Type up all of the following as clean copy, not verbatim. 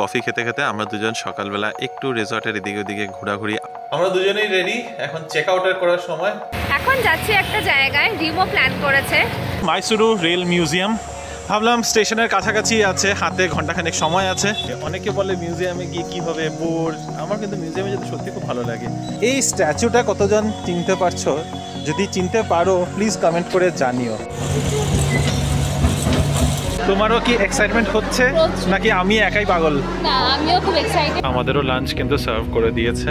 Coffee খেতে খেতে আমরা দুজন সকালবেলা একটু রিসর্টের এদিকে ওদিকে ঘোরাঘুরি। আমরা দুজনেই রেডি, এখন চেক আউট করার সময়। এখন যাচ্ছি একটা জায়গায়, রিমো প্ল্যান করেছে মাইসুরু রেল মিউজিয়াম। ভাবলাম স্টেশনের কাছাকাছি আছে, হাতে ঘন্টাখানেক সময় আছে। অনেকে বলে মিউজিয়ামে গিয়ে কী হবে, বোর। আমার কিন্তু মিউজিয়ামে যেতে সত্যি খুব ভালো লাগে। এই স্ট্যাচুটা কতজন চিনতে পারছো? যদি চিনতে পারো প্লিজ কমেন্ট করে জানিও। তোমারও কি এক্সাইটমেন্ট হচ্ছে নাকি আমি একাই পাগল? না, আমিও খুব এক্সাইটেড। আমাদেরও লাঞ্চ কিন্তু সার্ভ করে দিয়েছে।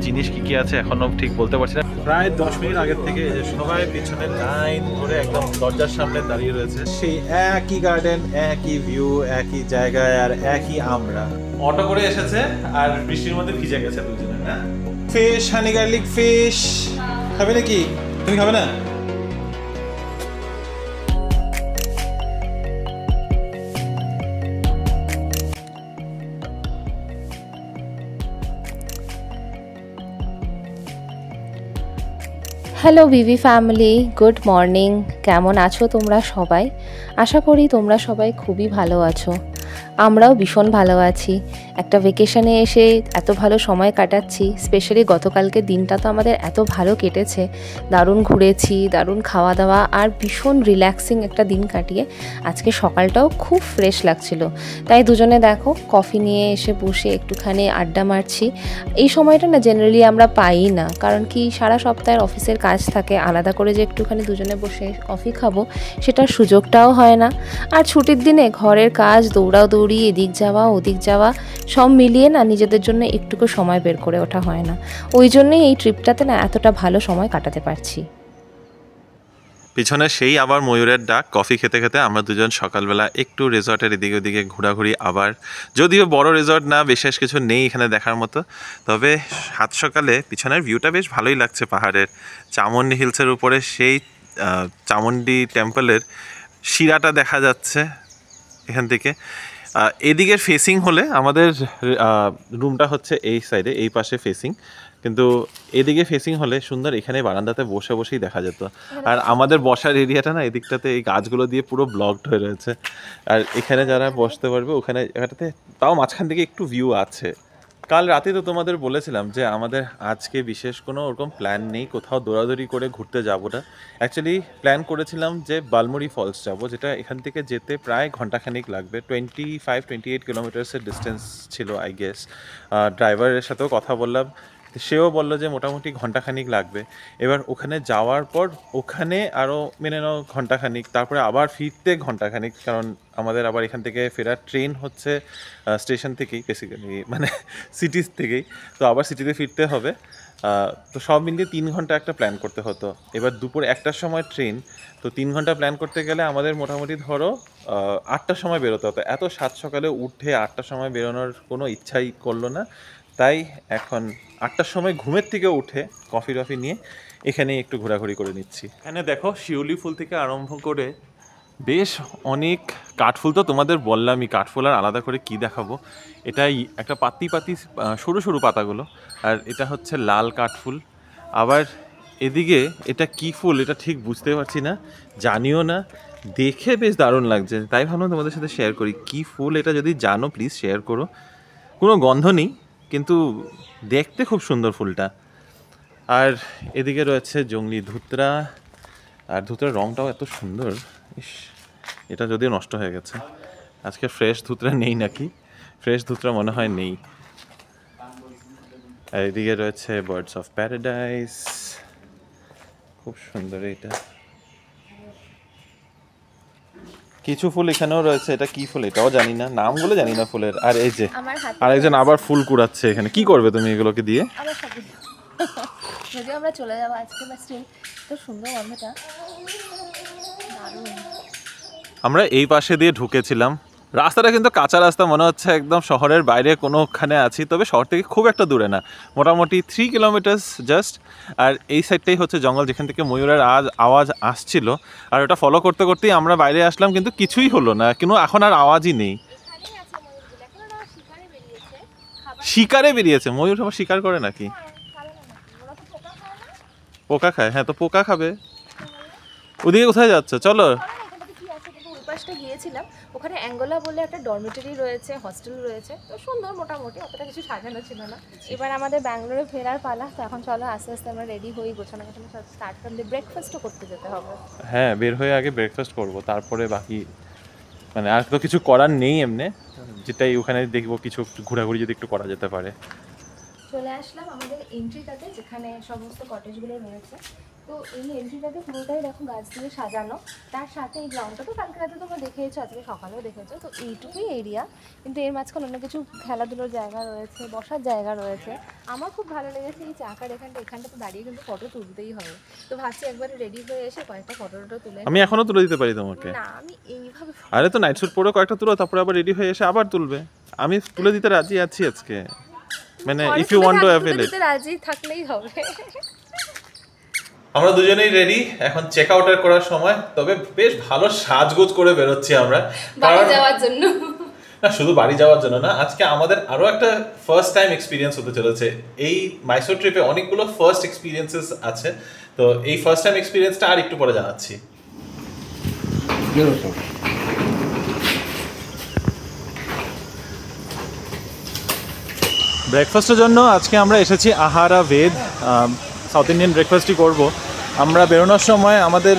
জিনিস কি কি আছে এখনো ঠিক বলতে পারছি না। প্রায় 10 মিনিট আগের থেকে সবাই পিছনে লাইন ধরে একদম দরজার সামনে দাঁড়িয়ে রয়েছে। সেই একই গার্ডেন, একই ভিউ, একই জায়গায় আর একই আমরা। অটো করে এসেছে আর বৃষ্টির মধ্যে ভিজে গেছে দুজনে। না ফিশ, হানি গার্লিক ফিশ খাবে নাকি? তুমি খাবে না? Hello VV family, good morning. কেমন আছো তোমরা সবাই? আশা করি তোমরা সবাই খুবই ভালো আছো। আমরাও ভীষণ ভালো আছি। একটা ভেকেশনে এসে এত ভালো সময় কাটাচ্ছি। স্পেশালি গতকালকে দিনটা তো আমাদের এত ভালো কেটেছে। দারুণ ঘুরেছি, দারুণ খাওয়া দাওয়া আর ভীষণ রিল্যাক্সিং একটা দিন কাটিয়ে আজকে সকালটাও খুব ফ্রেশ লাগছিল। তাই দুজনে দেখো কফি নিয়ে এসে বসে একটুখানি আড্ডা মারছি। এই সময়টা না জেনারেলি আমরা পাই না, কারণ কি সারা সপ্তাহের অফিসের কাজ থাকে, আলাদা করে যে একটুখানি দুজনে বসে কফি খাবো সেটার সুযোগটাও হয় না। আর ছুটির দিনে ঘরের কাজ, দৌড়াদৌড়ি, এদিক যাওয়া ওদিক যাওয়া সব মিলিয়ে না নিজেদের জন্য একটুকু সময় বের করে ওঠা হয় না। ওই জন্যই এই ট্রিপটাতে না এতটা ভালো সময় কাটাতে পারছি। পিছনে সেই আবার ময়ূরের ডাক। কফি খেতে খেতে আমরা দুজন সকালবেলা একটু রিসর্টের এদিকে ওদিকে ঘোরাঘুরি আবার। যদিও বড় রিসর্ট না, বিশেষ কিছু নেই এখানে দেখার মতো, তবে সাত সকালে পিছনের ভিউটা বেশ ভালোই লাগছে। পাহাড়ের চামুন্ডি হিলসের উপরে সেই চামুন্ডি টেম্পলের শিরাটা দেখা যাচ্ছে এখান থেকে। এদিকের ফেসিং হলে আমাদের রুমটা হচ্ছে এই সাইডে, এই পাশে ফেসিং, কিন্তু এদিকে ফেসিং হলে সুন্দর এখানে বারান্দাতে বসে বসেই দেখা যেত। আর আমাদের বসার এরিয়াটা না এদিকটাতে এই গাছগুলো দিয়ে পুরো ব্লকড হয়ে রয়েছে। আর এখানে যারা বসতে পারবে ওখানে এটাতে তাও মাঝখান থেকে একটু ভিউ আছে। কাল রাতে তো তোমাদের বলেছিলাম যে আমাদের আজকে বিশেষ কোনো ওরকম প্ল্যান নেই, কোথাও দৌড়াদৌড়ি করে ঘুরতে যাবো না। অ্যাকচুয়ালি প্ল্যান করেছিলাম যে বালমুড়ি ফলস যাব, যেটা এখান থেকে যেতে প্রায় ঘন্টাখানিক লাগবে। 25-28 কিলোমিটার্সের ডিস্টেন্স ছিল আই গেস। ড্রাইভারের সাথেও কথা বললাম, সেও বললো যে মোটামুটি ঘন্টাখানিক লাগবে। এবার ওখানে যাওয়ার পর ওখানে আরও মেনে নাও ঘন্টাখানিক, তারপরে আবার ফিরতে ঘন্টাখানিক, কারণ আমাদের আবার এখান থেকে ফেরার ট্রেন হচ্ছে স্টেশন থেকেই, বেসিক্যালি মানে সিটিস থেকেই, তো আবার সিটিতে ফিরতে হবে। তো সব মিলিয়ে 3 ঘন্টা একটা প্ল্যান করতে হতো। এবার দুপুর 1টার সময় ট্রেন, তো 3 ঘন্টা প্ল্যান করতে গেলে আমাদের মোটামুটি ধরো 8টার সময় বেরোতে হতো। এত সাত সকালে উঠে 8টার সময় বেরোনোর কোনো ইচ্ছাই করলো না। তাই এখন 8টার সময় ঘুমের থেকে উঠে কফি টফি নিয়ে এখানেই একটু ঘোরাঘুরি করে নিচ্ছি। এখানে দেখো শিউলি ফুল থেকে আরম্ভ করে বেশ অনেক কাঠফুল। তো তোমাদের বললামই কাঠফুল আর আলাদা করে কি দেখাবো। এটাই একটা পাতি পাতি সরু সরু পাতাগুলো, আর এটা হচ্ছে লাল কাঠফুল। আবার এদিকে এটা কি ফুল এটা ঠিক বুঝতে পারছি না, জানিও না, দেখে বেশ দারুণ লাগছে, তাই ভাবলাম তোমাদের সাথে শেয়ার করি। কি ফুল এটা যদি জানো প্লিজ শেয়ার করো। কোনো গন্ধ নেই কিন্তু দেখতে খুব সুন্দর ফুলটা। আর এদিকে রয়েছে জংলি ধুতরা, আর ধুতরার রঙটাও এত সুন্দর। ইস, এটা যদিও নষ্ট হয়ে গেছে। আজকে ফ্রেশ ধুতরা নেই নাকি? ফ্রেশ ধুতরা মনে হয় নেই। আর এদিকে রয়েছে বার্ডস অফ প্যারাডাইস, খুব সুন্দর। এটা কিছু ফুল এখানেও রয়েছে, এটা কি ফুল এটাও জানি না, নামগুলো জানি না ফুলের। আর এই যে আরেকজন আবার ফুল কুড়াচ্ছে এখানে। কি করবে তুমি এগুলোকে দিয়ে? যদিও আমরা চলে যাবো আজকে, বাট স্টিল তো সুন্দর গন্ধটা। আমরা এই পাশে দিয়ে ঢুকেছিলাম। রাস্তাটা কিন্তু কাঁচা রাস্তা, মনে হচ্ছে একদম শহরের বাইরে কোনোখানে আছি, তবে শহর থেকে খুব একটা দূরে না, মোটামুটি 3 কিলোমিটার্স জাস্ট। আর এই সাইডটাই হচ্ছে জঙ্গল, যেখান থেকে ময়ূরের আওয়াজ আসছিল। আর ওটা ফলো করতে করতেই আমরা বাইরে আসলাম, কিন্তু কিছুই হলো না, কিন্তু এখন আর আওয়াজই নেই। শিকারে বেরিয়েছে ময়ূর? আবার শিকার করে নাকি? পোকা খায়? হ্যাঁ, তো পোকা খাবে। ওদিকে কোথায় যাচ্ছে? চলো। লাস্টে গিয়েছিলাম ওখানে অ্যাঙ্গোলা বলে একটা ডরমিটরি রয়েছে, হস্টেল রয়েছে, তো সুন্দর মোটামুটি, অতটা কিছু সাজানো ছিল না। এবার আমাদের ব্যাঙ্গালোরে ফেরার পালা, তো এখন চলো আস্তে আস্তে আমরা রেডি হই, গোছানো গোছানো সব স্টার্ট করলে ব্রেকফাস্টও করতে যেতে হবে। হ্যাঁ, বের হয়ে আগে ব্রেকফাস্ট করব, তারপরে বাকি মানে আর তো কিছু করার নেই এমনি, যেটাই ওখানে দেখবো কিছু ঘোরাঘুরি যদি একটু করা যেতে পারে। চলে আসলাম আমাদের এন্ট্রিটাতে, যেখানে সমস্ত কটেজগুলো রয়েছে। তো এই এন্ট্রিটাতে পুরোটাই দেখো গাছ দিয়ে সাজানো, তার সাথে এই গ্রাউন্ডটা তো কালকে রাতে তোমরা দেখেছো, আজকে সকালেও দেখেছো। তো এইটুকুই এরিয়া, কিন্তু এর মাঝখানে অন্য কিছু খেলাধুলোর জায়গা রয়েছে, বসার জায়গা রয়েছে। আমার খুব ভালো লেগেছে এই চাকার এখানটাতে দাঁড়িয়ে কিন্তু ফটো তুলতেই হবে। তো ভাবছি একবারে রেডি হয়ে এসে কয়েকটা ফটো তুলে। আমি এখনো তুলে দিতে পারি তোমাকে? না, আমি এইভাবে। আরে তো নাইট স্যুট পরে কয়েকটা তুলো, তারপরে আবার রেডি হয়ে এসে আবার তুলবে। আমি তুলে দিতে রাজি আছি আজকে, মানে if you want to avail it. রাজি থাকলেই হবে। আমরা দুজনেই রেডি, এখন চেক আউট করার সময়। তবে বেশ ভালো সাজগোজ করে বেরোচ্ছি আমরা বাড়ি যাওয়ার জন্য। না, শুধু বাড়ি যাওয়ার জন্য না, আজকে আমাদের আরো একটা ফার্স্ট টাইম এক্সপিরিয়েন্স হতে চলেছে। এই মাইসোর ট্রিপে অনেকগুলো ফার্স্ট এক্সপিরিয়েন্সেস আছে, তো এই ফার্স্ট টাইম এক্সপিরিয়েন্সটা আর একটু পরে জানাচ্ছি। ব্রেকফাস্টের জন্য আজকে আমরা এসেছি আহারা ভেদ, সাউথ ইন্ডিয়ান ব্রেকফাস্টই করব। আমরা বেরোনোর সময় আমাদের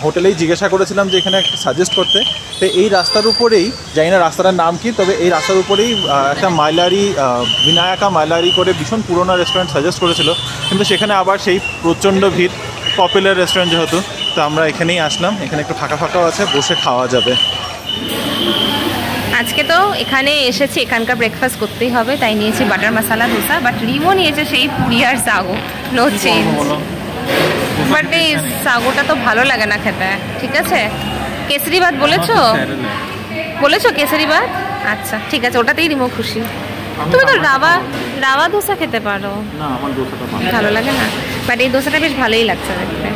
হোটেলেই জিজ্ঞাসা করেছিলাম যে এখানে একটা সাজেস্ট করতে, তো এই রাস্তার উপরেই, জানি না রাস্তাটার নাম কি, তবে এই রাস্তার উপরেই একটা মাইলারি, বিনায়কা মাইলারি করে ভীষণ পুরোনো রেস্টুরেন্ট সাজেস্ট করেছিল, কিন্তু সেখানে আবার সেই প্রচণ্ড ভিড়, পপুলার রেস্টুরেন্ট যেহেতু, তো আমরা এখানেই আসলাম। এখানে একটু ফাঁকা ফাঁকাও আছে, বসে খাওয়া যাবে। আজকে তো এখানে এসেছি, এখানকার ব্রেকফাস্ট করতেই হবে, তাই নিয়েছি বাটার মশলা ধোসা, বাট রিমো নিয়েছে সেই পুরি আর সাগো, নো চেঞ্জ। বাট এই সাগোটা তো ভালো লাগে না খেতে। ঠিক আছে, কেসরি ভাত বলেছো কেসরি ভাত? আচ্ছা ঠিক আছে, ওটাতেই রিমো খুশি। তুমি তো রাওয়া ধোসা খেতে পারো। না, আমার দোসাটা ভালো লাগে না, বাট এই দোসাটা বেশ ভালোই লাগছে দেখতে।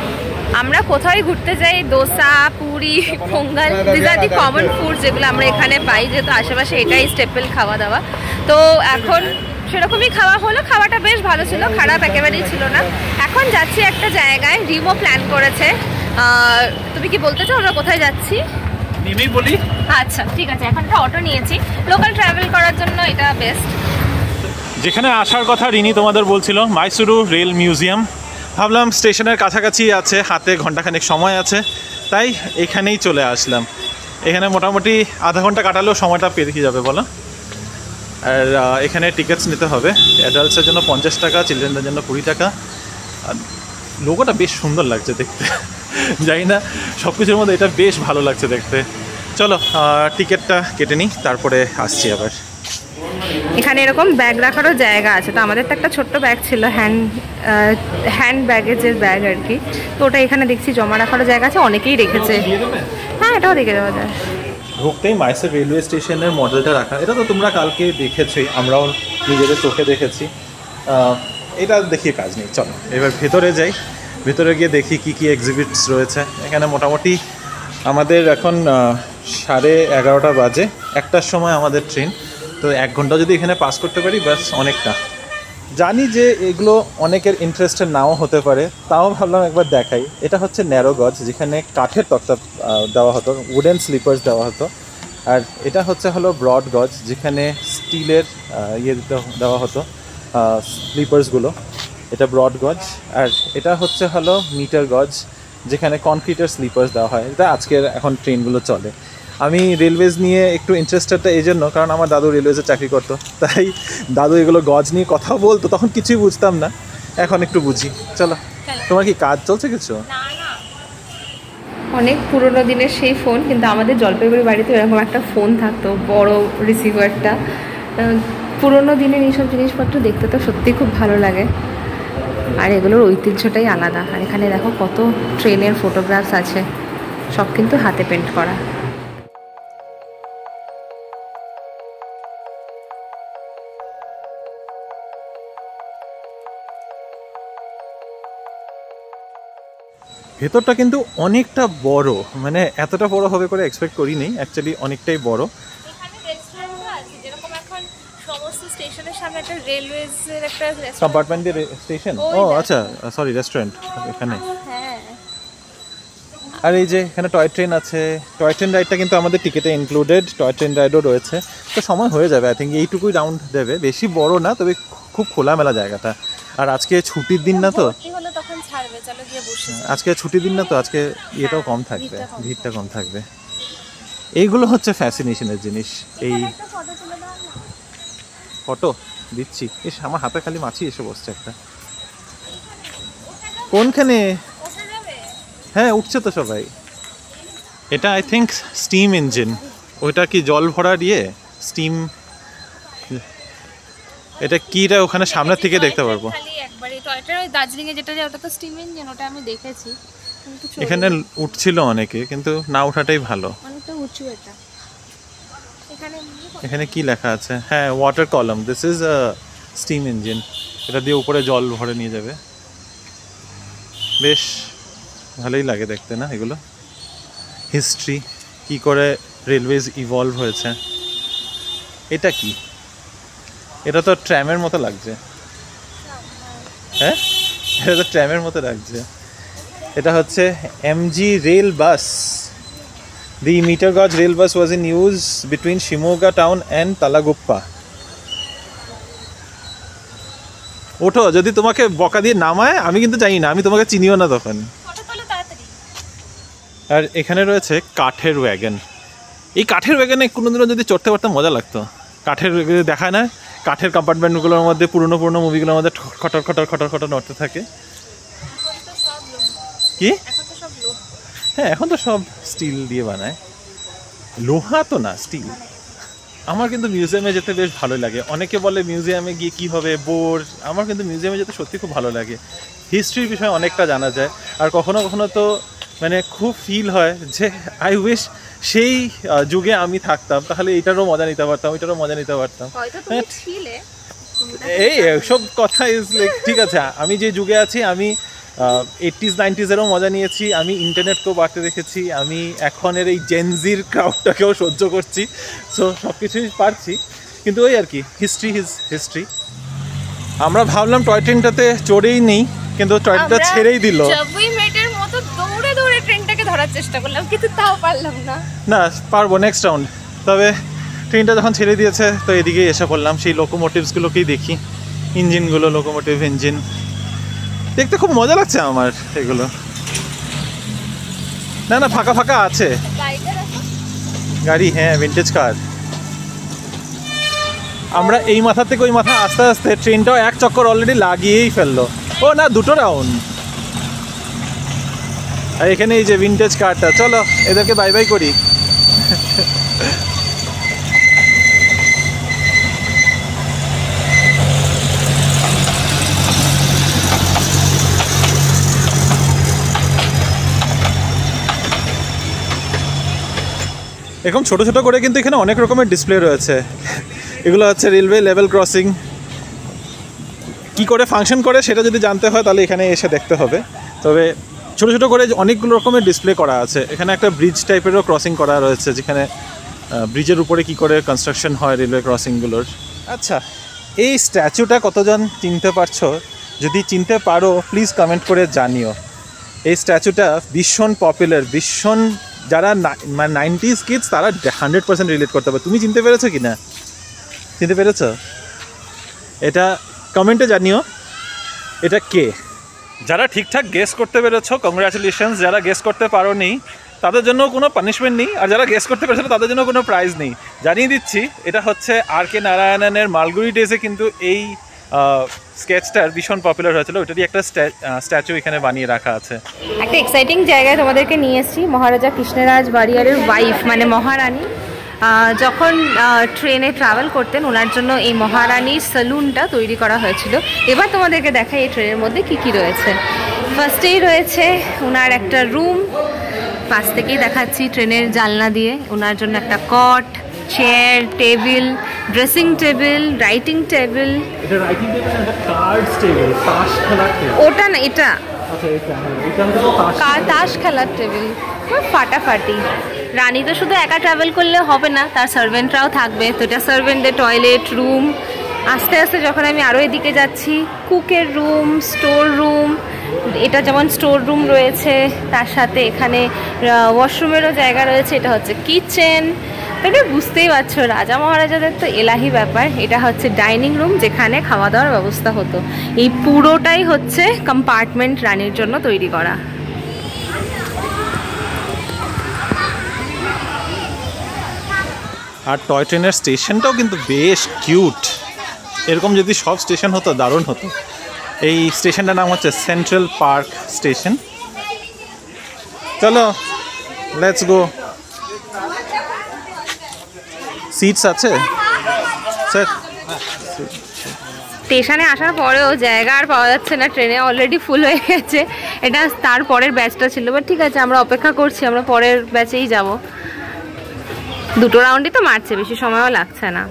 আমরা কোথায় ঘুরতে যাই, dosa, puri, pongal, this are the common food যেগুলো আমরা এখানে পাই, যেহেতু আশেপাশে এটাই স্টেপল খাওয়া দাওয়া। তো এখন সেরকমই খাওয়া হলো, খাওয়াটা বেশ ভালো ছিল, খারাপ একেবারেই ছিল না। এখন যাচ্ছি একটা জায়গায়, রিমো প্ল্যান করেছে। তুমি কি বলতে চাও আমরা কোথায় যাচ্ছি? নেমেই বলি। আচ্ছা ঠিক আছে, এখন একটা অটো নিয়েছি, লোকাল ট্রাভেল করার জন্য এটা বেস্ট। যেখানে আসার কথা রিনি তোমাদের বলছিল, মাইসুরু রেল মিউজিয়াম। ভাবলাম স্টেশনের কাছাকাছি আছে, হাতে ঘন্টাখানেক সময় আছে, তাই এখানেই চলে আসলাম। এখানে মোটামুটি আধা ঘন্টা কাটালেও সময়টা পেরিয়ে যাবে বলো। আর এখানে টিকিটস নিতে হবে, অ্যাডাল্টসের জন্য 50 টাকা, চিলড্রেনদের জন্য 20 টাকা। আর লোগোটা বেশ সুন্দর লাগছে দেখতে, জানি না সব কিছুর মধ্যে এটা বেশ ভালো লাগছে দেখতে। চলো টিকিটটা কেটে নিই, তারপরে আসছি আবার। এখানে এরকম ব্যাগ রাখারও জায়গা আছে, তো আমাদের তো একটা ছোট্ট ব্যাগ ছিল, হ্যান্ড ব্যাগেজের ব্যাগ আর কি, তো ওটা এখানে দেখছি জমা রাখারও জায়গা আছে, অনেকেই রেখেছে। হ্যাঁ, এটাও রেখে দেওয়া যায়। ঢুকতেই মাইসোর রেলওয়ে স্টেশনের মডেলটা রাখা, এটা তো তোমরা কালকে দেখেছোই, আমরাও নিজেদের চোখে দেখেছি। এটা দেখিয়ে কাজ নেই, চলো এবার ভেতরে যাই, ভেতরে গিয়ে দেখি কি কি এক্সিবিটস রয়েছে। এখানে মোটামুটি আমাদের এখন 11:30 বাজে, 1টার সময় আমাদের ট্রেন, তো 1 ঘন্টা যদি এখানে পাস করতে পারি ব্যাস অনেকটা। জানি যে এগুলো অনেকের ইন্টারেস্টেড নাও হতে পারে, তাও ভাবলাম একবার দেখাই। এটা হচ্ছে ন্যারো গজ, যেখানে কাঠের তক্তা দেওয়া হতো, উডেন স্লিপার্স দেওয়া হতো। আর এটা হলো ব্রড গজ, যেখানে স্টিলের দেওয়া হতো স্লিপার্সগুলো, এটা ব্রড গজ। আর এটা হলো মিটার গজ, যেখানে কনক্রিটের স্লিপার্স দেওয়া হয়। এটা আজকের এখন ট্রেনগুলো চলে। আমি রেলওয়েজ নিয়ে একটু ইন্টারেস্টেডটা এই জন্য, কারণ আমার দাদু রেলওয়েজে চাকরি করতো, তাই দাদু এগুলো গজ নিয়ে কথা বলতো, তখন কিছুই বুঝতাম না, এখন একটু বুঝি। চলো, তোমার কি কাজ চলছে কিছু? অনেক পুরোনো দিনের সেই ফোন, কিন্তু আমাদের জলপাইগুড়ি বাড়িতে এরকম একটা ফোন থাকতো, বড় রিসিভারটা। পুরোনো দিনের এইসব জিনিসপত্র দেখতে তো সত্যি খুব ভালো লাগে, আর এগুলোর ঐতিহ্যটাই আলাদা। আর এখানে দেখো কত ট্রেনের ফটোগ্রাফস আছে, সব কিন্তু হাতে পেন্ট করা। ভেতরটা কিন্তু অনেকটা বড়, মানে এতটা বড় হবে করে এক্সপেক্ট করিনি, অ্যাকচুয়ালি অনেকটাই বড়। এখানে রেস্টুরেন্টও আছে, যেরকম এখন সমস্ত স্টেশনের সামনে একটা রেলওয়েজের একটা কম্পার্টমেন্টের স্টেশন। ও আচ্ছা, সরি, রেস্টুরেন্ট এখানে। হ্যাঁ, আর এই যে এখানে টয় ট্রেন আছে, টয় ট্রেন রাইডটা কিন্তু আমাদের টিকিটে ইনক্লুডেড, টয় ট্রেন রাইডও রয়েছে। তো সময় হয়ে যাবে, আই থিঙ্ক এইটুকুই রাউন্ড দেবে, বেশি বড় না, তবে খুব খোলামেলা জায়গাটা। আর আজকে ছুটির দিন না তো, আজকে ছুটির দিন না তো, আজকে ইয়েটাও কম থাকবে, ভিড়টা কম থাকবে। এইগুলো হচ্ছে ফ্যাসিনেশনের জিনিস। এই ফটো দিচ্ছি, ইস আমার হাতে খালি মাছি এসে বসছে একটা। কোনখানে? হ্যাঁ উঠছে তো সবাই। এটা আই থিঙ্ক স্টিম ইঞ্জিন, ওইটা কি জল ভরা দিয়ে স্টিম, এটা কিটা ওখানে সামনের থেকে দেখতে পারবো। এখানে উঠছিল অনেকে, কিন্তু না ওঠাটাই ভালো। এখানে কি লেখা আছে? হ্যাঁ water column, this is a steam engine, এটা দিয়ে উপরে জল ভরে নিয়ে যাবে। বেশ ভালোই লাগে দেখতে না এগুলো, হিস্ট্রি কি করে রেলওয়েজ ইভলভ হয়েছে। এটা কি? এটা তো ট্র্যামের মতো লাগছে। হ্যাঁ এটা তো ট্র্যামের মতো লাগছে। এটা হচ্ছে MG rail bus. The meter gauge rail bus was in use between Shimoga town and Talaguppa. ওঠো, যদি তোমাকে বকা দিয়ে নামায় আমি কিন্তু জানি না, আমি তোমাকে চিনিও না তখন। আর এখানে রয়েছে কাঠের ওয়াগন। এই কাঠের ওয়াগনে কোনোদিনও যদি চড়তে পারতাম মজা লাগতো। কাঠের দেখায় না, কাঠের কম্পার্টমেন্টগুলোর মধ্যে পুরনো পুরনো মুভিগুলোর মধ্যে খটর খটর খটর খটর নড়তে থাকে। কি? হ্যাঁ এখন তো সব স্টিল দিয়ে বানায়, লোহা তো না, স্টিল। আমার কিন্তু মিউজিয়ামে যেতে বেশ ভালো লাগে। অনেকে বলে মিউজিয়ামে গিয়ে কী হবে, বোর। আমার কিন্তু মিউজিয়ামে যেতে সত্যি খুব ভালো লাগে, হিস্ট্রির বিষয়ে অনেকটা জানা যায়। আর কখনো কখনো তো মানে খুব ফিল হয় যে আই উইশ সেই যুগে আমি থাকতাম, তাহলে এটারও মজা নিতে পারতাম, ওইটারও মজা নিতে পারতাম। এই সব কথা ইজ লাইক, ঠিক আছে আমি যে যুগে আছি, আমি 80s 90s-এরও মজা নিয়েছি, আমি ইন্টারনেটকেও বাড়তে দেখেছি, আমি এখনের এই জেনজির ক্রাউডটাকেও সহ্য করছি। সো সব কিছুই পারছি, কিন্তু ওই আর কি, হিস্ট্রি ইজ হিস্ট্রি। আমরা ভাবলাম টয় ট্রেনটাতে চড়েই নেই, কিন্তু টয় ট্রেনটা ছেড়েই দিল। 90 মিনিটের মতো দৌড়ে দৌড়ে ট্রেনটাকে ধরার চেষ্টা করলাম, কিন্তু তাও পারলাম না। না পারবো নেক্সট রাউন্ড। তবে ট্রেনটা যখন ছেড়ে দিয়েছে তো এদিকেই এসে পড়লাম, সেই লোকোমোটিভসগুলোকেই দেখি, ইঞ্জিনগুলো, লোকোমোটিভ ইঞ্জিন দেখতে খুব মজা লাগছে আমার এগুলো। না না ফাঁকা ফাঁকা আছে গাড়ি, হ্যাঁ ভিন্টেজ কার। আমরা এই মাথা থেকে ওই মাথা আস্তে আস্তে ট্রেনটাও এক চক্কর অলরেডি লাগিয়েই ফেললো। ও না, দুটো রাউন্ড। আর এখানে এই যে ভিন্টেজ কারটা, চলো এদেরকে বাই বাই করি। এরকম ছোটো ছোটো করে কিন্তু এখানে অনেক রকমের ডিসপ্লে রয়েছে। এগুলো হচ্ছে রেলওয়ে লেভেল ক্রসিং, কী করে ফাংশন করে সেটা যদি জানতে হয় তাহলে এখানে এসে দেখতে হবে। তবে ছোটো ছোটো করে অনেকগুলো রকমের ডিসপ্লে করা আছে। এখানে একটা ব্রিজ টাইপেরও ক্রসিং করা রয়েছে, যেখানে ব্রিজের উপরে কি করে কনস্ট্রাকশন হয় রেলওয়ে ক্রসিংগুলোর। আচ্ছা, এই স্ট্যাচুটা কতজন চিনতে পারছো? যদি চিনতে পারো প্লিজ কমেন্ট করে জানিও। এই স্ট্যাচুটা ভীষণ পপুলার, ভীষণ, যারা 90s কিডস তারা 100% রিলেট করতে পারে। তুমি চিনতে পেরেছো কি না? চিনতে পেরেছো? এটা কমেন্টে জানিও এটা কে। যারা ঠিকঠাক গেস করতে পেরেছো কংগ্রাচুলেশনস, যারা গেস করতে পারো নি তাদের জন্য কোনো পানিশমেন্ট নেই, আর যারা গেস করতে পেরেছো তাদের জন্য কোনো প্রাইজ নেই। জানিয়ে দিচ্ছি, এটা হচ্ছে আর.কে. নারায়ণনের মালগুড়ি ডেজে কিন্তু এই স্কেচটার ভীষণ পপুলার হয়েছিল, ওইটারই একটা স্ট্যাচু এখানে বানিয়ে রাখা আছে। একটা এক্সাইটিং জায়গায় তোমাদেরকে নিয়ে এসেছি। মহারাজা কৃষ্ণরাজ বারিয়ারের ওয়াইফ মানে মহারানী যখন ট্রেনে ট্রাভেল করতেন, ওনার জন্য এই মহারানীর সেলুনটা তৈরি করা হয়েছিল। এবার তোমাদেরকে দেখাই এই ট্রেনের মধ্যে কি কি রয়েছে। ফার্স্টেই রয়েছে ওনার একটা রুম, পাশ থেকেই দেখাচ্ছি ট্রেনের জানলা দিয়ে। ওনার জন্য একটা cot, chair, table, dressing table, writing table. এটা রাইটিং টেবিল না, কার্ডস টেবিল, তাস খেলার টেবিল। ওটা না, এটা আচ্ছা এটা হলো তাস খেলার টেবিল। ফাটাফাটি। রানী তো শুধু একা ট্রাভেল করলে হবে না, তার সার্ভেন্টরাও থাকবে, তো এটা সার্ভেন্টদের টয়লেট, রুম, আস্তে আস্তে যখন আমি আরও এদিকে যাচ্ছি, কুকের রুম, স্টোর রুম, এটা যেমন স্টোর রুম রয়েছে, তার সাথে এখানে ওয়াশরুমেরও জায়গা রয়েছে, এটা হচ্ছে কিচেন। এটা বুঝতেই পারছো রাজা মহারাজাদের তো এলাহি ব্যাপার। এটা হচ্ছে ডাইনিং রুম, যেখানে খাওয়া দাওয়ার ব্যবস্থা হতো। এই পুরোটাই হচ্ছে কম্পার্টমেন্ট রানীর জন্য তৈরি করা। আর টয় ট্রেনের স্টেশনটাও কিন্তু বেশ কিউট। এরকম যদি সব স্টেশন হতো দারুণ হতো। এই স্টেশনটার নাম হচ্ছে সেন্ট্রাল পার্ক স্টেশন। চলো লেটস গো। সিটস আছে স্যার? স্টেশনে আসার পরেও জায়গা আর পাওয়া যাচ্ছে না, ট্রেনে অলরেডি ফুল হয়ে গেছে। এটা তার পরের ব্যাচটা ছিল, বাট ঠিক আছে, আমরা অপেক্ষা করছি, আমরা পরের ব্যাচেই যাব। দুটো রাউন্ডই তো মারছে, বেশি সময়ও লাগছে না।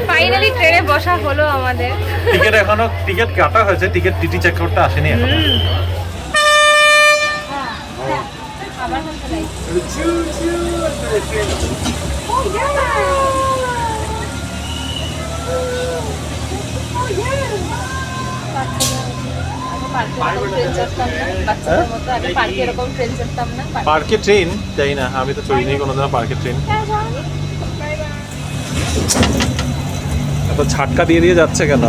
ফাইনালি ট্রেনে বসা হলো আমাদের। টিকিট কাটা হয়েছে, টিটি চেক করতে আসেনি এখনো। পার্কে ট্রেন যাই না, আমি তো চড়িনি কোনোদিনও পার্কে ট্রেন। এত ঝাটকা দিয়ে দিয়ে যাচ্ছে কেন?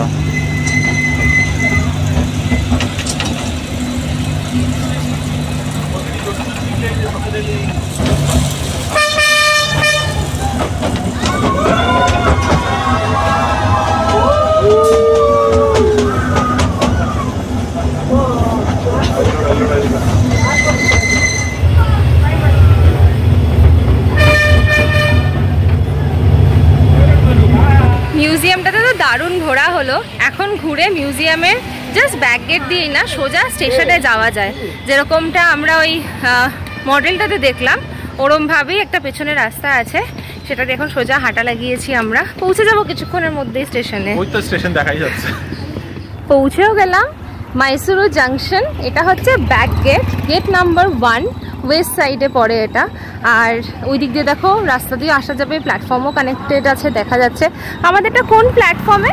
মিউজিয়ামটাতে তো দারুণ ঘোরা হলো। এখন ঘুরে মিউজিয়ামের জাস্ট ব্যাক গেট দিয়েই না, সোজা স্টেশনে যাওয়া যায়। যেরকমটা আমরা ওই মডেলটাতে দেখলাম, ওরমভাবেই একটা পেছনে রাস্তা আছে, সেটাতে এখন সোজা হাঁটা লাগিয়েছি। আমরা পৌঁছে যাবো কিছুক্ষণের মধ্যেই স্টেশনে। ওই তো স্টেশন দেখাই যাচ্ছে। পৌঁছেও গেলাম, মাইসুরু জাংশন। এটা হচ্ছে back gate, gate number 1, west সাইডে পড়ে এটা। আর ওই দিক দিয়ে দেখো রাস্তা দিয়ে আসা যাবে, প্ল্যাটফর্মও কানেক্টেড আছে, দেখা যাচ্ছে। আমাদেরটা কোন প্ল্যাটফর্মে?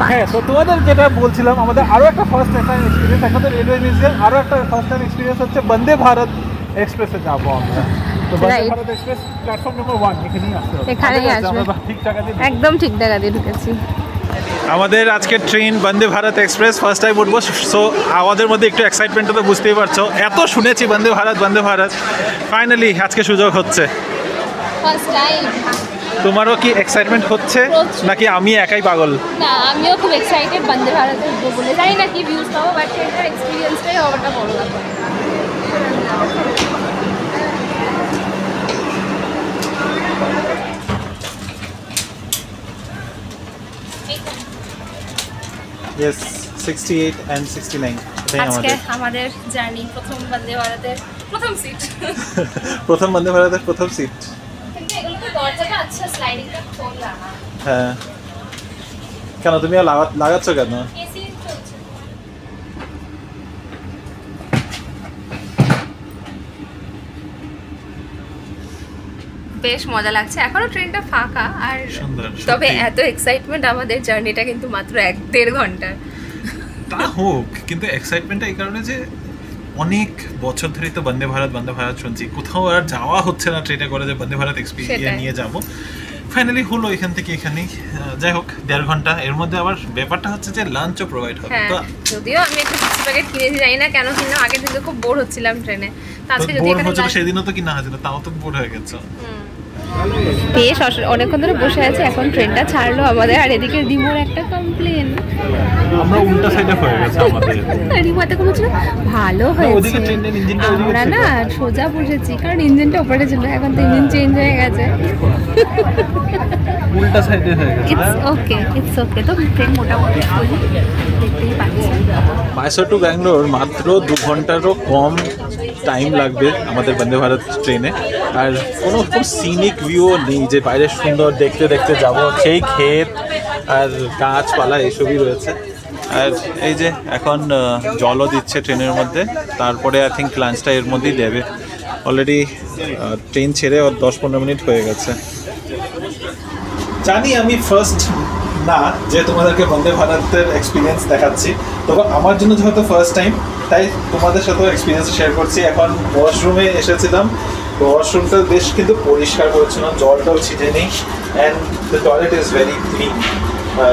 হ্যাঁ, তো তোমাদের যেটা বলছিলাম, আমাদের আরও একটা ফার্স্ট টাইম এক্সপিরিয়েন্স, একসাথে রেলওয়ে মিউজিয়াম, আরও একটা ফার্স্ট টাইম এক্সপিরিয়েন্স হচ্ছে বন্দে ভারত এক্সপ্রেসে যাবো আমরা। তো Vande Bharat express platform number 1 এখানেই আসতে হবে। এখানেই আসবে, ঠিক জায়গা দিয়ে, একদম ঠিক জায়গা দিয়ে ঢুকেছি। আমাদের আজকের train Vande Bharat express, first time উঠবো। সো আমাদের মধ্যে একটু এক্সাইটমেন্টটা তো বুঝতেই পারছো। এত শুনেছি বন্দে ভারত, ফাইনালি আজকে সুযোগ হচ্ছে। First time. তোমারও কি এক্সাইটমেন্ট হচ্ছে নাকি আমি একাই পাগল? না, আমিও খুব এক্সাইটেড বন্দে ভারতে উঠবো বলে। জানি না কি ভিউজ পাবো, বাট এটার এক্সপিরিয়েন্সটাই হওয়াটা বড় ব্যাপার। Yes, 68 and 69 আজকে আমাদের জার্নি প্রথম বন্দে ভারতের প্রথম সিট। প্রথম বন্দে ভারতের প্রথম সিট। কিন্তু এগুলো তো দরজাটা আচ্ছা, স্লাইডিংটা খোলা না। হ্যাঁ, কেন তুমি লাগাচ্ছ কেন? এসি চলছে। বেশ মজা লাগছে, এখনো ট্রেনটা ফাঁকা। আর তবে এত এক্সাইটমেন্ট, আমাদের জার্নিটা কিন্তু মাত্র 1-1.5 ঘন্টা। তা হোক, কিন্তু এক্সাইটমেন্টটা এই কারণে যে অনেক বছর ধরেই তো বন্দে ভারত শুনছি, কোথাও আর যাওয়া হচ্ছে না ট্রেনে করে যে বন্দে ভারত এক্সপিরিয়েন্স নিয়ে যাব। ফাইনালি হলো এখান থেকে এখানেই। যাই হোক, 1.5 ঘন্টা। এর মধ্যে আবার ব্যাপারটা হচ্ছে যে লাঞ্চও প্রোভাইড হবে। তো যদিও আমি একটা চিপস প্যাকেট কিনেছি, জানি না কেন কিনলাম। আগের দিন তো খুব বোর হচ্ছিলাম ট্রেনে, আজকে যদি এখানে সেদিনও তো কিনা হয়েছিল, তাও তো বোর হয়ে গেছে। বেশ অনেকক্ষণ ধরে বসে আছে, এখন ট্রেনটা ছাড়লো আমাদের। আর এদিকে রিমোর একটা কমপ্লেন, আমরা উল্টা সাইডে হয়ে গেছে আমাদের। রিমোতে কোনো ছিল ভালো হয়েছে, আমরা না সোজা বসেছি কারণ ইঞ্জিনটা ওপরে ছিল, এখন তো ইঞ্জিন চেঞ্জ হয়ে গেছে, উল্টা সাইডে হয়ে গেছে। It's okay. তো ট্রেন মোটামুটি দেখতেই পাচ্ছি। মাইসোর টু ব্যাঙ্গালোর মাত্র 2 ঘন্টারও কম টাইম লাগবে আমাদের বন্দে ভারত ট্রেনে। আর কোনো খুব সিনিক ভিউও নেই যে বাইরে সুন্দর দেখতে দেখতে যাব, সেই ক্ষেত আর গাছপালা এসবই রয়েছে। আর এই যে এখন জলও দিচ্ছে ট্রেনের মধ্যে, তারপরে আই থিঙ্ক লাঞ্চটা এর মধ্যেই দেবে। অলরেডি ট্রেন ছেড়ে 10-15 মিনিট হয়ে গেছে। জানি আমি ফার্স্ট না যে তোমাদেরকে বন্দে ভারতের এক্সপিরিয়েন্স দেখাচ্ছি, তবে আমার জন্য যেহেতু ফার্স্ট টাইম তাই তোমাদের সাথেও এক্সপিরিয়েন্স শেয়ার করছি। এখন ওয়াশরুমে এসেছিলাম, ওয়াশরুমটা বেশ কিন্তু পরিষ্কার পরিচ্ছন্ন, জলটাও ছিটে নেই, and the toilet is very clean.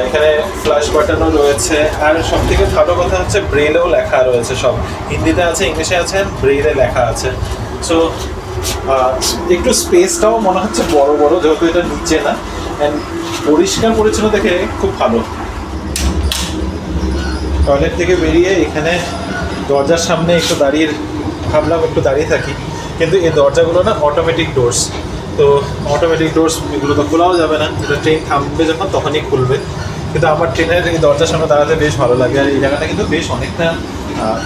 এখানে ফ্লাশ বাটনও রয়েছে, আর সব থেকে ভালো কথা হচ্ছে ব্রেলেও লেখা রয়েছে, সব হিন্দিতে আছে, ইংলিশে আছে, ব্রেলে লেখা আছে। সো একটু স্পেসটাও মনে হচ্ছে বড় বড়, যেহেতু এটা নিচে না, অ্যান্ড পরিষ্কার পরিচ্ছন্ন দেখে খুব ভালো। টয়লেট থেকে বেরিয়ে এখানে দরজার সামনে একটু ভাবলাম একটু দাঁড়িয়ে থাকি, কিন্তু এই দরজাগুলো না অটোমেটিক ডোরস, তো অটোমেটিক ডোরস এগুলো তো খোলাও যাবে না, এটা ট্রেন থামবে যখন তখনই খুলবে। কিন্তু আমার ট্রেনের এই দরজার সামনে দাঁড়াতে বেশ ভালো লাগে, আর এই জায়গাটা কিন্তু বেশ অনেকটা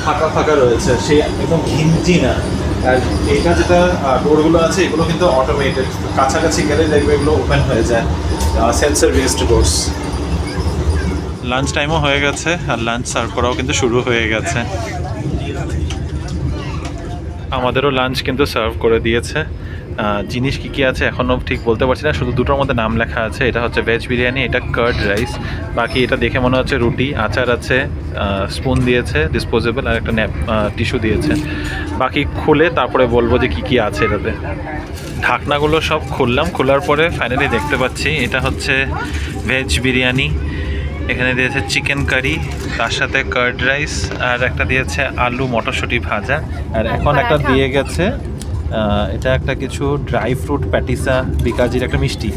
ফাঁকা ফাঁকা রয়েছে, সেই একদম ঘিঞ্জি না। আর এইটা যেটা ডোরগুলো আছে এগুলো কিন্তু অটোমেটেড, কাছাকাছি গেলে দেখবে এগুলো ওপেন হয়ে যায়, সেন্সর বেসড ডোরস। লাঞ্চ টাইমও হয়ে গেছে, আর লাঞ্চ সার্ভ করাও কিন্তু শুরু হয়ে গেছে। আমাদেরও লাঞ্চ কিন্তু সার্ভ করে দিয়েছে। জিনিস কী কী আছে এখনও ঠিক বলতে পারছি না, শুধু দুটোর মধ্যে নাম লেখা আছে। এটা হচ্ছে ভেজ বিরিয়ানি, এটা কার্ড রাইস, বাকি এটা দেখে মনে হচ্ছে রুটি, আচার আছে, স্পুন দিয়েছে ডিসপোজেবল, আর একটা টিস্যু দিয়েছে। বাকি খুলে তারপরে বলবো যে কী কী আছে এটাতে। ঢাকনাগুলো সব খুললাম, খোলার পরে ফাইনালি দেখতে পাচ্ছি এটা হচ্ছে ভেজ বিরিয়ানি। এখানে দিয়েছে চিকেন কারি, তার সাথে কার্ড রাইস, আর একটা দিয়েছে আলু মটরশুঁটি ভাজা, আর এখন একটা দিয়ে গেছে এটা একটা কিছু ড্রাই ফ্রুট প্যাটিসা, বিকাজির একটা মিষ্টি।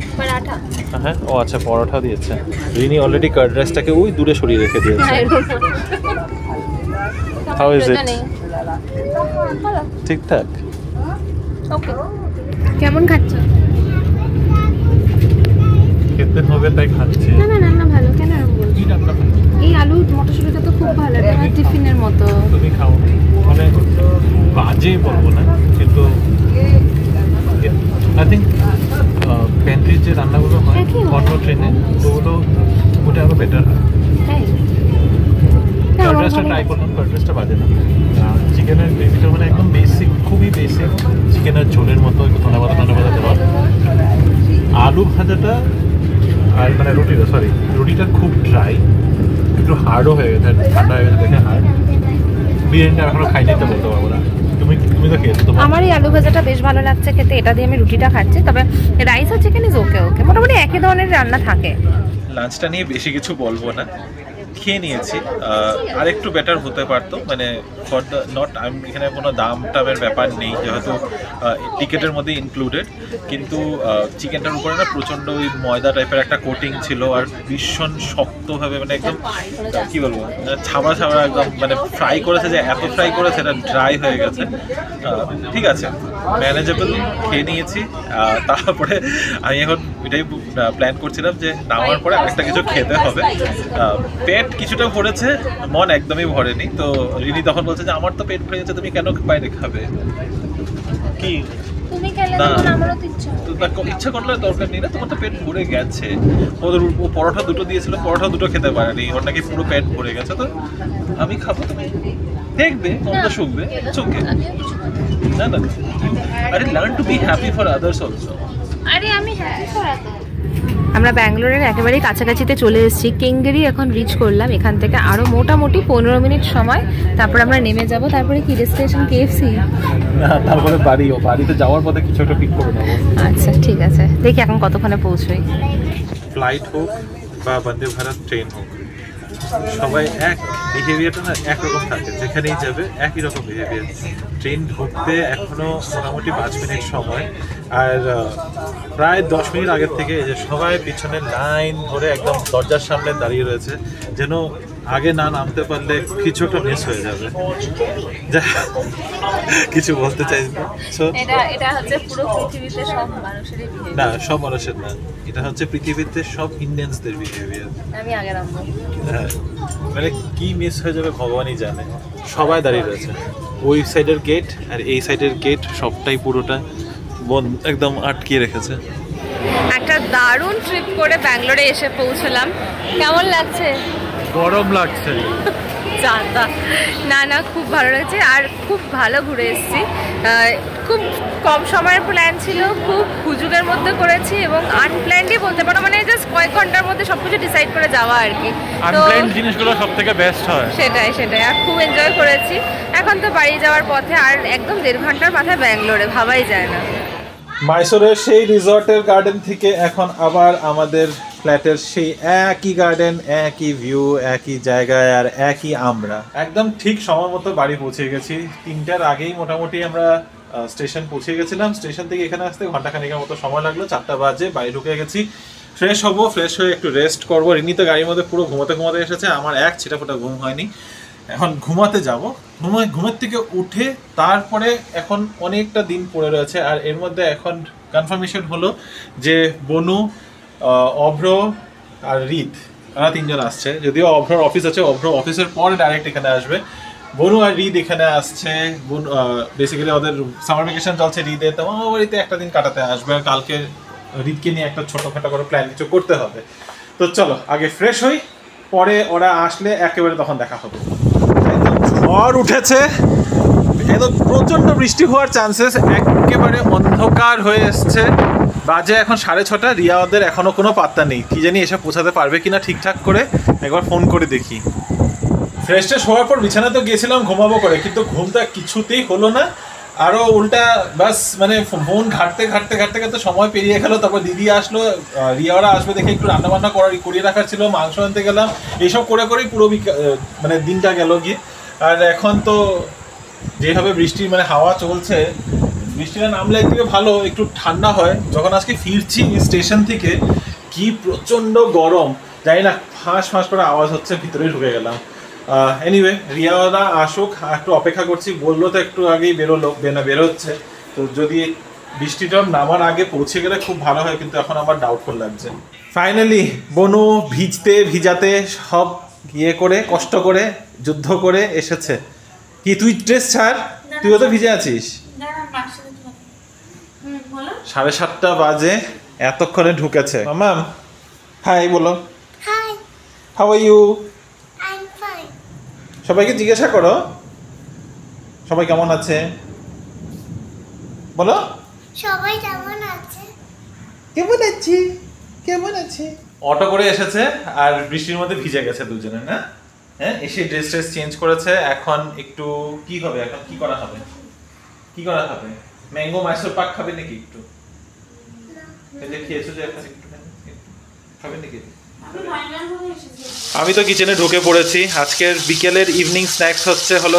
হ্যাঁ, ও আচ্ছা, পরোটা দিয়েছে। রিনি অলরেডি কার্ড রাইসটাকে ওই দূরে সরিয়ে রেখে দিয়েছে। How is it? ঠিকঠাক? কেমন খাচ্ছ? খেতে হবে তাই খাচ্ছি। না না রান্না ভালো, কেন এরকম বলছো? এই আলু মটরশুঁটিটা তো খুব ভালো, এটা টিফিনের মতো। তুমি খাও, মানে বাজে বলবো না, কিন্তু আই থিঙ্ক প্যান্ট্রির যে রান্নাগুলো হয় অন্য ট্রেনে, ওগুলো ওটা আরও বেটার হয়। কার্ড রাইসটা ট্রাই করলাম, কার্ড রাইসটা বাজে না। চিকেনের গ্রেভিটা মানে একদম বেসিক, খুবই বেসিক চিকেনের ঝোলের মতো, একটু ধনে পাতা দেওয়া। আলু ভাজাটা আর মানে রুটিটা খুব ড্রাই, একটু হার্ডও হয়ে গেছে, ঠান্ডা হয়ে গেছে দেখে হার্ড। বিরিয়ানিটা এখনো খাইনি তো বলতে পারবো না। তুমি তো খেয়েছো? আমার এই আলু ভাজাটা বেশ ভালো লাগছে খেতে, এটা দিয়ে আমি রুটিটা খাচ্ছি। তবে রাইস আর চিকেন ইজ ওকে, মোটামুটি একই ধরনের রান্না থাকে। লাঞ্চটা নিয়ে বেশি কিছু বলবো না, খেয়ে নিয়েছি। আর একটু বেটার হতে পারতো, মানে ফর দ্য নট, আমি এখানে কোনো দাম টামের ব্যাপার নেই, যেহেতু টিকিটের মধ্যে ইনক্লুডেড, কিন্তু চিকেনটার উপরে না প্রচণ্ড ওই ময়দা টাইপের একটা কোটিং ছিল, আর ভীষণ শক্তভাবে, মানে একদম কী বলবো, ছাবড়া একদম, মানে ফ্রাই করেছে, যে এত ফ্রাই করেছে এটা ড্রাই হয়ে গেছে। ঠিক আছে, ম্যানেজেবল, খেয়ে নিয়েছি। তারপরে আমি এখন এটাই প্ল্যান করছিলাম যে নামার পরে আরেকটা কিছু খেতে হবে। পেট কিছুটা ভরেছে, মন একদমই ভরেনি। তো রিনি তখন বলছে যে আমার তো পেট ভরে গেছে, তুমি কেন বাইরে খাবে? কি ইচ্ছা করলে দরকার নেই না, তোমার তো পেট ভরে গেছে। ও পরোটা দুটো দিয়েছিল, পরোটা দুটো খেতে পারেনি, ওর নাকি পুরো পেট ভরে গেছে। তো আমি খাবো, তুমি দেখবে, মনটা শুকবে, চোখে না না। আরে learn to be happy for others also. আরে আমি হ্যাপি ফর আদার্স। আমরা ব্যাঙ্গালোরের একেবারেই কাছাকাছিতে চলে এসেছি, কেঙ্গেরি এখন রিচ করলাম। এখান থেকে আরও মোটামুটি 15 মিনিট সময়, তারপর আমরা নেমে যাব। তারপরে কি ডেস্টিনেশন? কেএফসি না, তারপরে বাড়িতে যাওয়ার পথে কিছু একটা পিক করে নেবো। আচ্ছা ঠিক আছে, দেখি এখন কতক্ষণে পৌঁছই। ফ্লাইট হোক বা বন্দে ভারত ট্রেন হোক, সবাই এক বিহেভিয়ারটা না একরকম থাকে, যেখানেই যাবে একই রকম বিহেভিয়ার। ট্রেন ঢুকতে এখনও মোটামুটি 5 মিনিট সময়, আর প্রায় 10 মিনিট আগের থেকে এই যে সবাই পিছনে লাইন ধরে একদম দরজার সামনে দাঁড়িয়ে রয়েছে, যেন আগে না নামতে পারলে কিছু একটা মিস হয়ে যাবে। কিছু বলতে চাই এটা হচ্ছে পুরো পৃথিবীতে সব মানুষেরই বিহেভিয়ার। না, সব মানুষের না, এটা হচ্ছে পৃথিবীতে সব ইন্ডিয়ানসদের বিহেভিয়ার। আমি আগে নামবো। হ্যাঁ, মানে কি মিস হয়ে যাবে ভগবানই জানে। সবাই দাঁড়িয়ে রয়েছে, ওই সাইডের গেট আর এই সাইডের গেট সবটাই পুরোটা বন্ধ, একদম আটকে রেখেছে। একটা দারুণ ট্রিপ করে ব্যাঙ্গালোরে এসে পৌঁছলাম। কেমন লাগছে? গরম লাগছে। জানতা না না, খুব ভালো লাগছে আর খুব ভালো ঘুরে এসেছি। খুব কম সময়ের প্ল্যান ছিল, খুব হুজুগের মধ্যে করেছি এবং আনপ্ল্যান্ডই বলতে পারো, মানে জাস্ট কয়েক ঘন্টার মধ্যে সবকিছু ডিসাইড করে যাওয়া আর কি। আনপ্ল্যান্ড জিনিসগুলো সবথেকে বেস্ট হয়। সেটাই আর খুব এনজয় করেছি। এখন তো বাড়ি যাওয়ার পথে, আর একদম 1.5 ঘন্টার মাথায় ব্যাঙ্গালোরে, ভাবাই যায় না। মাইসোরের সেই রিসর্টের গার্ডেন থেকে এখন আবার আমাদের ফ্ল্যাটের সেই একই গার্ডেন, একই ভিউ, একই জায়গায় আর একই আমরা একদম ঠিক সময় মতো বাড়ি পৌঁছে গেছি। 3টার আগেই মোটামুটি আমরা স্টেশন পৌঁছে গেছিলাম। স্টেশন থেকে এখানে আসতে ঘন্টাখানেকের মতো সময় লাগলো। 4টা বাজে বাড়ি ঢুকে গেছি। ফ্রেশ হবো, ফ্রেশ হয়ে একটু রেস্ট করবো। রিনি তো গাড়ির মধ্যে পুরো ঘুমাতে এসেছে, আমার এক ছিটাফোটা ঘুম হয়নি। এখন ঘুমাতে যাব। ঘুমের থেকে উঠে তারপরে এখন অনেকটা দিন পড়ে রয়েছে, আর এর মধ্যে এখন কনফার্মেশন হলো যে বনু, অভ্র আর রিদ, তারা 3জন আসছে। যদিও অভ্রর অফিস আছে, অভ্র অফিসের পরে ডাইরেক্ট এখানে আসবে। বনু আর রিদ এখানে আসছে। বেসিক্যালি ওদের সামার ভ্যাকেশন চলছে রিদে, তো আমার বাড়িতে একটা দিন কাটাতে আসবে। আর কালকে রিদকে নিয়ে একটা ছোটোখাটো করে প্ল্যান কিছু করতে হবে। তো চলো আগে ফ্রেশ হই, পরে ওরা আসলে একেবারে তখন দেখা হবে। ঝড় উঠেছে, একদম প্রচণ্ড বৃষ্টি হওয়ার চান্সেস, একেবারে অন্ধকার হয়ে এসছে। বাজে এখন 6:30। রিয়া ওদের এখনো কোনো পাত্তা নেই, কি জানি এসে পৌঁছাতে পারবে কিনা ঠিকঠাক করে, একবার ফোন করে দেখি। ফ্রেশ ট্রেশ হওয়ার পর বিছানা তো গিয়েছিলাম ঘুমাবো করে, কিন্তু ঘুমটা কিছুতেই হলো না। আরও উল্টা বাস মানে ফোন ঘাটতে সময় পেরিয়ে গেলো। তারপর দিদি আসলো, রিয়া ওরা আসবে দেখে একটু রান্নাবান্না করিয়ে রাখার ছিল, মাংস আনতে গেলাম। এইসব করেই পুরো মানে দিনটা গেল গিয়ে। আর এখন তো যেভাবে বৃষ্টি মানে হাওয়া চলছে, বৃষ্টিটা নামলে একদিকে ভালো, একটু ঠান্ডা হয়। যখন আজকে ফিরছি স্টেশন থেকে, কি প্রচণ্ড গরম, জানি না, ফাঁস করে আওয়াজ হচ্ছে, ভিতরে ঢুকে গেলাম। এনিওয়ে, রিয়ারা আসুক, একটু অপেক্ষা করছি। বললো তো একটু আগেই বেরোচ্ছে, তো যদি বৃষ্টিটা নামার আগে পৌঁছে গেলে খুব ভালো হয়, কিন্তু এখন আমার ডাউটফুল লাগছে। ফাইনালি বনু ভিজাতে সব করে কষ্ট করে যুদ্ধ করে এসেছে। কি তুই ড্রেস ছাড়, তুইও তো ভিজে আছিস। 7:30 বাজে, এতক্ষণে ঢুকেছে। মামাম হাই বলো। Hi, how are you? I'm fine. সবাইকে জিজ্ঞাসা করো সবাই কেমন আছে, বলো। সবাই কেমন আছে? কেমন আছি। অটো করে এসেছে আর বৃষ্টির মধ্যে ভিজে গেছে দুজনে, না? হ্যাঁ, এসে ড্রেস চেঞ্জ করেছে। এখন একটু কি হবে, এখন কি করা হবে? ম্যাঙ্গো মাইসোর পাক খাবে নাকি? একটু খেয়েছো যে এখন একটু খাবে নাকি? আমি তো কিচেনে ঢুকে পড়েছি। আজকের বিকেলের ইভিনিং স্ন্যাক্স হলো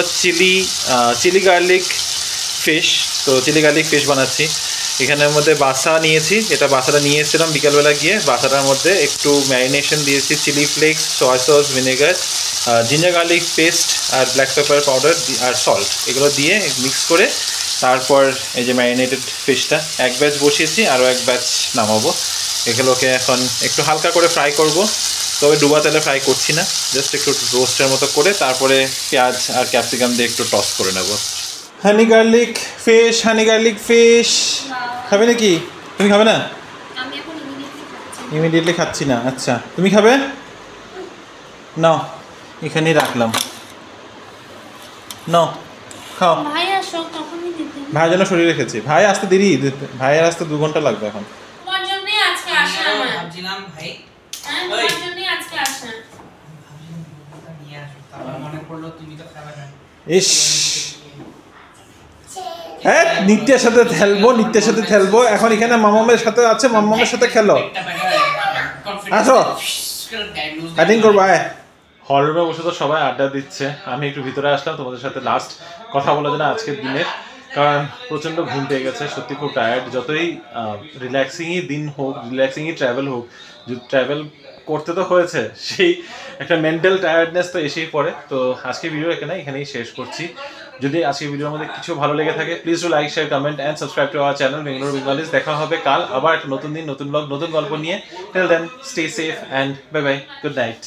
চিলি গার্লিক ফিশ। তো চিলি গার্লিক ফিশ বানাচ্ছি। এখানের মধ্যে বাসা নিয়েছি, বাসাটা নিয়ে এসেছিলাম বিকালবেলা গিয়ে। বাসাটার মধ্যে একটু ম্যারিনেশন দিয়েছি, chilli flakes, soya sauce, vinegar, ginger garlic paste আর ব্ল্যাক পেপার পাউডার আর সল্ট, এগুলো দিয়ে মিক্স করে তারপর এই যে ম্যারিনেটেড ফিশটা এক ব্যাচ বসিয়েছি, আরও এক ব্যাচ নামাবো। এগুলোকে এখন একটু হালকা করে ফ্রাই করব, তবে ডুবা তেলে ফ্রাই করছি না, জাস্ট একটু রোস্টের মতো করে তারপরে পেঁয়াজ আর ক্যাপসিকাম দিয়ে একটু টস করে নেব। হানি গার্লিক ফিশ খাবে নাকি? তুমি খাবে না? আমি এখন ইমিডিয়েটলি খাচ্ছি না। আচ্ছা, তুমি খাবে? নাও, এখানেই রাখলাম, নাও খাও। ভাই আসো তখনই দিতে। ভাই জন্য সরিয়ে রেখেছি, ভাই আসতে দেরি, ভাইয়ের আসতে 2 ঘন্টা লাগবে এখন। তোমার জন্যই আজকে আসা আমার। ভাবছিলাম ভাই তোমার জন্যই আজকে আসা। নিয়ে আসো, তারপর মনে পড়লো তুমি তো খাবে না। ইস, হ্যাঁ, নিত্যের সাথে খেলবো। এখন এখানে মামামের সাথে আছে, মামামের সাথে খেলো। আসো, ব্যাটিং করবো। হল রুমে বসে তো সবাই আড্ডা দিচ্ছে, আমি একটু ভিতরে আসলাম তোমাদের সাথে লাস্ট কথা বলার জন্য আজকের দিনের, কারণ প্রচণ্ড ঘুম পেয়ে গেছে, সত্যি খুব টায়ার্ড। যতই রিল্যাক্সিংই দিন হোক, রিল্যাক্সিংই ট্রাভেল হোক, যদি ট্রাভেল করতে তো হয়েছে, সেই একটা মেন্টাল টায়ার্ডনেস তো এসেই পড়ে। তো আজকে ভিডিও এখানেই শেষ করছি। যদি আজকে ভিডিওর মধ্যে কিছু ভালো লেগে থাকে, please do like, share, comment and subscribe to our channel Bengaluru Bengalis. দেখা হবে কাল আবার একটা নতুন দিন, নতুন ব্লগ, নতুন গল্প নিয়ে। Till then stay safe and bye bye, good night.